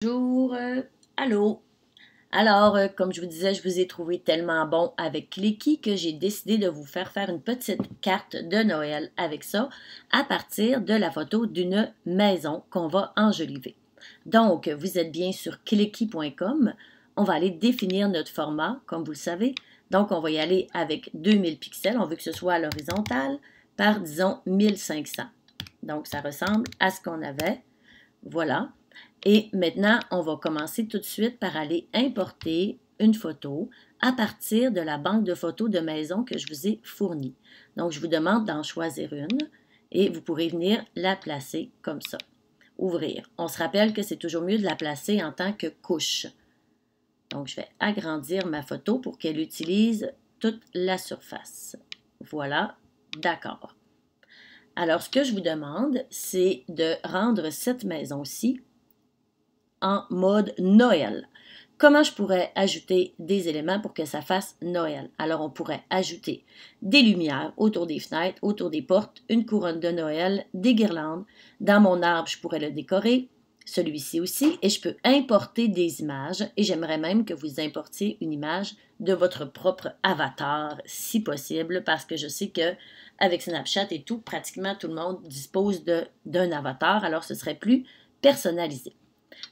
Bonjour, allô. Alors, comme je vous disais, je vous ai trouvé tellement bon avec Clicky que j'ai décidé de vous faire une petite carte de Noël avec ça à partir de la photo d'une maison qu'on va enjoliver. Donc, vous êtes bien sur clicky.com. On va aller définir notre format, comme vous le savez. Donc, on va y aller avec 2000 pixels. On veut que ce soit à l'horizontale par, disons, 1500. Donc, ça ressemble à ce qu'on avait. Voilà. Et maintenant, on va commencer tout de suite par aller importer une photo à partir de la banque de photos de maison que je vous ai fournie. Donc, je vous demande d'en choisir une et vous pourrez venir la placer comme ça. Ouvrir. On se rappelle que c'est toujours mieux de la placer en tant que couche. Donc, je vais agrandir ma photo pour qu'elle utilise toute la surface. Voilà, d'accord. Alors, ce que je vous demande, c'est de rendre cette maison-ci en mode Noël. Comment je pourrais ajouter des éléments pour que ça fasse Noël? Alors, on pourrait ajouter des lumières autour des fenêtres, autour des portes, une couronne de Noël, des guirlandes. Dans mon arbre, je pourrais le décorer, celui-ci aussi, et je peux importer des images, et j'aimerais même que vous importiez une image de votre propre avatar, si possible, parce que je sais que avec Snapchat et tout, pratiquement tout le monde dispose d'un avatar, alors ce serait plus personnalisé.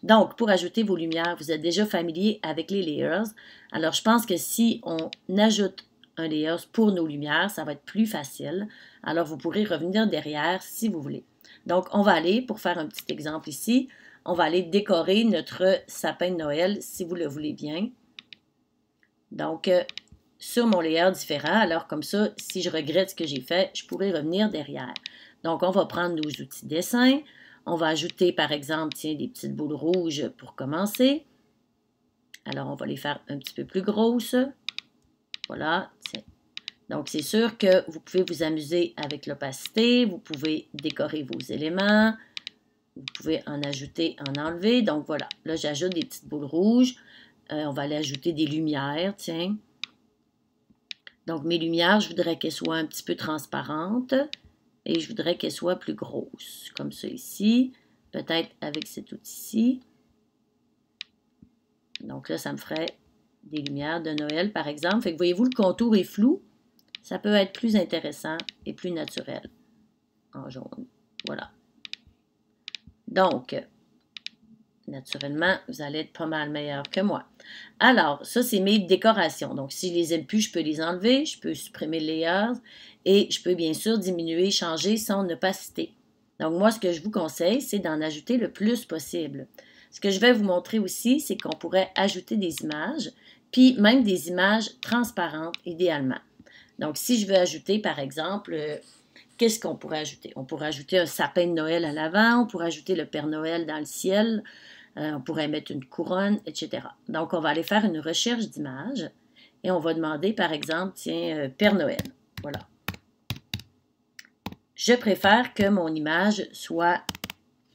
Donc, pour ajouter vos lumières, vous êtes déjà familier avec les layers. Alors, je pense que si on ajoute un layers pour nos lumières, ça va être plus facile. Alors, vous pourrez revenir derrière si vous voulez. Donc, on va aller, pour faire un petit exemple ici, on va aller décorer notre sapin de Noël si vous le voulez bien. Donc, sur mon layer différent, alors comme ça, si je regrette ce que j'ai fait, je pourrais revenir derrière. Donc, on va prendre nos outils dessin. On va ajouter, par exemple, tiens, des petites boules rouges pour commencer. Alors, on va les faire un petit peu plus grosses. Voilà, tiens. Donc, c'est sûr que vous pouvez vous amuser avec l'opacité. Vous pouvez décorer vos éléments. Vous pouvez en ajouter, en enlever. Donc, voilà. Là, j'ajoute des petites boules rouges. On va aller ajouter des lumières, tiens. Donc, mes lumières, je voudrais qu'elles soient un petit peu transparentes. Et je voudrais qu'elle soit plus grosse, comme ça ici. Peut-être avec cet outil-ci. Donc là, ça me ferait des lumières de Noël, par exemple. Fait que voyez-vous, le contour est flou. Ça peut être plus intéressant et plus naturel en jaune. Voilà. Donc, naturellement, vous allez être pas mal meilleur que moi. Alors, ça, c'est mes décorations. Donc, si je les aime plus, je peux les enlever. Je peux supprimer les layers. Et je peux bien sûr diminuer, changer son opacité. Donc, moi, ce que je vous conseille, c'est d'en ajouter le plus possible. Ce que je vais vous montrer aussi, c'est qu'on pourrait ajouter des images, puis même des images transparentes, idéalement. Donc, si je veux ajouter, par exemple, qu'est-ce qu'on pourrait ajouter? On pourrait ajouter un sapin de Noël à l'avant, on pourrait ajouter le Père Noël dans le ciel, on pourrait mettre une couronne, etc. Donc, on va aller faire une recherche d'images et on va demander, par exemple, tiens, Père Noël. Voilà. Je préfère que mon image soit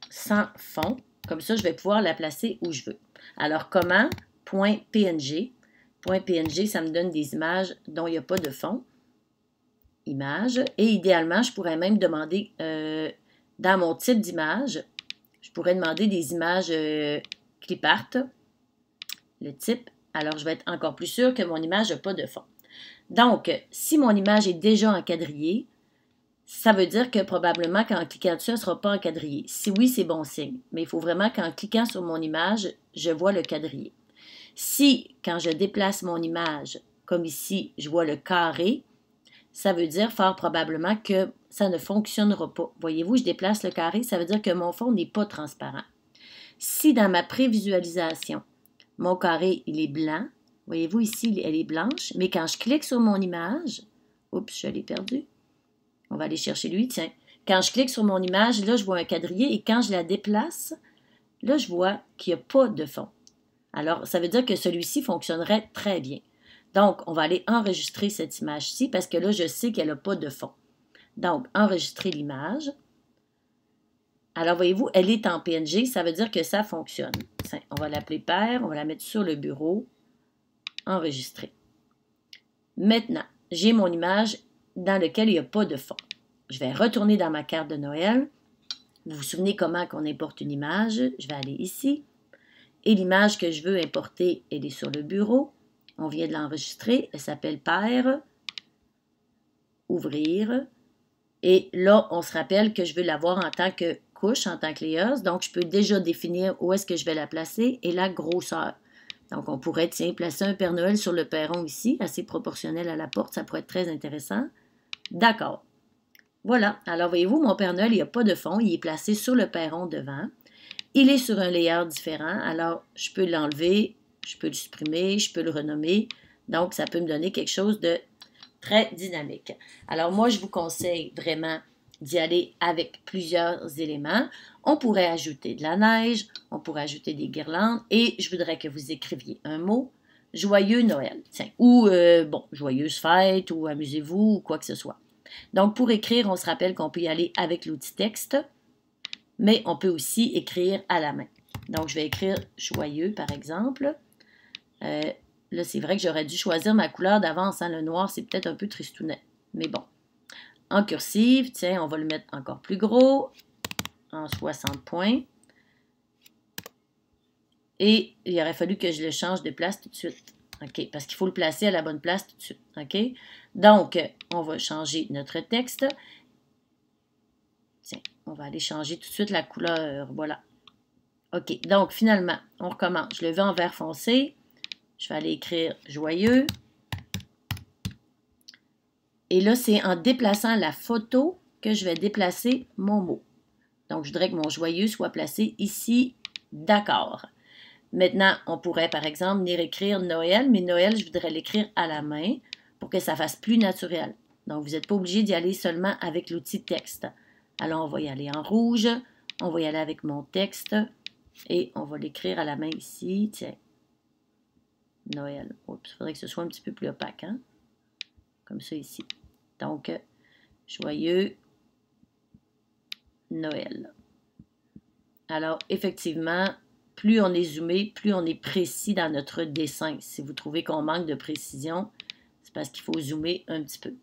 sans fond. Comme ça, je vais pouvoir la placer où je veux. Alors, comment? .png. .png, ça me donne des images dont il n'y a pas de fond. Image. Et idéalement, je pourrais même demander, dans mon type d'image, je pourrais demander des images clip art, le type. Alors, je vais être encore plus sûre que mon image n'a pas de fond. Donc, si mon image est déjà encadrée, ça veut dire que probablement qu'en cliquant dessus, elle ne sera pas encadrée. Si oui, c'est bon signe. Mais il faut vraiment qu'en cliquant sur mon image, je vois le quadrillé. Si, quand je déplace mon image, comme ici, je vois le carré, ça veut dire fort probablement que ça ne fonctionnera pas. Voyez-vous, je déplace le carré, ça veut dire que mon fond n'est pas transparent. Si dans ma prévisualisation, mon carré, il est blanc, voyez-vous ici, elle est blanche, mais quand je clique sur mon image, oups, je l'ai perdu. On va aller chercher lui, tiens. Quand je clique sur mon image, là, je vois un quadrillé et quand je la déplace, là, je vois qu'il n'y a pas de fond. Alors, ça veut dire que celui-ci fonctionnerait très bien. Donc, on va aller enregistrer cette image-ci parce que là, je sais qu'elle n'a pas de fond. Donc, enregistrer l'image. Alors, voyez-vous, elle est en PNG, ça veut dire que ça fonctionne. Tiens, on va l'appeler Père, on va la mettre sur le bureau. Enregistrer. Maintenant, j'ai mon image dans laquelle il n'y a pas de fond. Je vais retourner dans ma carte de Noël. Vous vous souvenez comment on importe une image? Je vais aller ici. Et l'image que je veux importer, elle est sur le bureau. On vient de l'enregistrer. Elle s'appelle Père. Ouvrir. Et là, on se rappelle que je veux l'avoir en tant que couche, en tant que layeuse. Donc, je peux déjà définir où est-ce que je vais la placer et la grosseur. Donc, on pourrait, tiens, placer un Père Noël sur le perron ici, assez proportionnel à la porte. Ça pourrait être très intéressant. D'accord. Voilà. Alors, voyez-vous, mon Père Noël, il n'y a pas de fond. Il est placé sur le perron devant. Il est sur un layer différent. Alors, je peux l'enlever, je peux le supprimer, je peux le renommer. Donc, ça peut me donner quelque chose de très dynamique. Alors, moi, je vous conseille vraiment d'y aller avec plusieurs éléments. On pourrait ajouter de la neige, on pourrait ajouter des guirlandes et je voudrais que vous écriviez un mot, joyeux Noël, tiens, ou, bon, joyeuse fête ou amusez-vous ou quoi que ce soit. Donc, pour écrire, on se rappelle qu'on peut y aller avec l'outil texte, mais on peut aussi écrire à la main. Donc, je vais écrire joyeux, par exemple. Là, c'est vrai que j'aurais dû choisir ma couleur d'avance. Hein? Le noir, c'est peut-être un peu tristounet. Mais bon. En cursive, tiens, on va le mettre encore plus gros. En 60 points. Et il aurait fallu que je le change de place tout de suite. OK? Parce qu'il faut le placer à la bonne place tout de suite. OK? Donc, on va changer notre texte. Tiens, on va aller changer tout de suite la couleur. Voilà. OK. Donc, finalement, on recommence. Je le veux en vert foncé. Je vais aller écrire joyeux. Et là, c'est en déplaçant la photo que je vais déplacer mon mot. Donc, je voudrais que mon joyeux soit placé ici. D'accord. Maintenant, on pourrait, par exemple, venir écrire Noël, mais Noël, je voudrais l'écrire à la main pour que ça fasse plus naturel. Donc, vous n'êtes pas obligé d'y aller seulement avec l'outil texte. Alors, on va y aller en rouge. On va y aller avec mon texte. Et on va l'écrire à la main ici. Tiens. Noël. Oups, il faudrait que ce soit un petit peu plus opaque, hein? Comme ça ici. Donc, joyeux Noël. Alors, effectivement, plus on est zoomé, plus on est précis dans notre dessin. Si vous trouvez qu'on manque de précision, c'est parce qu'il faut zoomer un petit peu.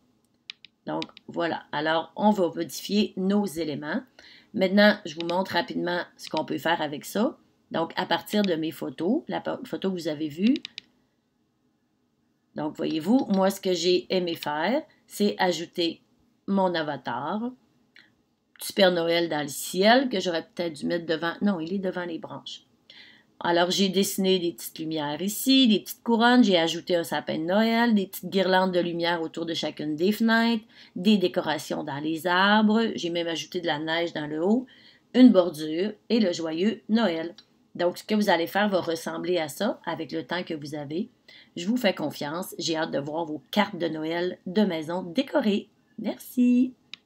Donc, voilà. Alors, on va modifier nos éléments. Maintenant, je vous montre rapidement ce qu'on peut faire avec ça. Donc, à partir de mes photos, la photo que vous avez vue, donc, voyez-vous, moi, ce que j'ai aimé faire, c'est ajouter mon avatar, du Père Noël dans le ciel, que j'aurais peut-être dû mettre devant. Non, il est devant les branches. Alors, j'ai dessiné des petites lumières ici, des petites couronnes, j'ai ajouté un sapin de Noël, des petites guirlandes de lumière autour de chacune des fenêtres, des décorations dans les arbres, j'ai même ajouté de la neige dans le haut, une bordure et le joyeux Noël. Donc, ce que vous allez faire va ressembler à ça avec le temps que vous avez. Je vous fais confiance. J'ai hâte de voir vos cartes de Noël de maison décorées. Merci!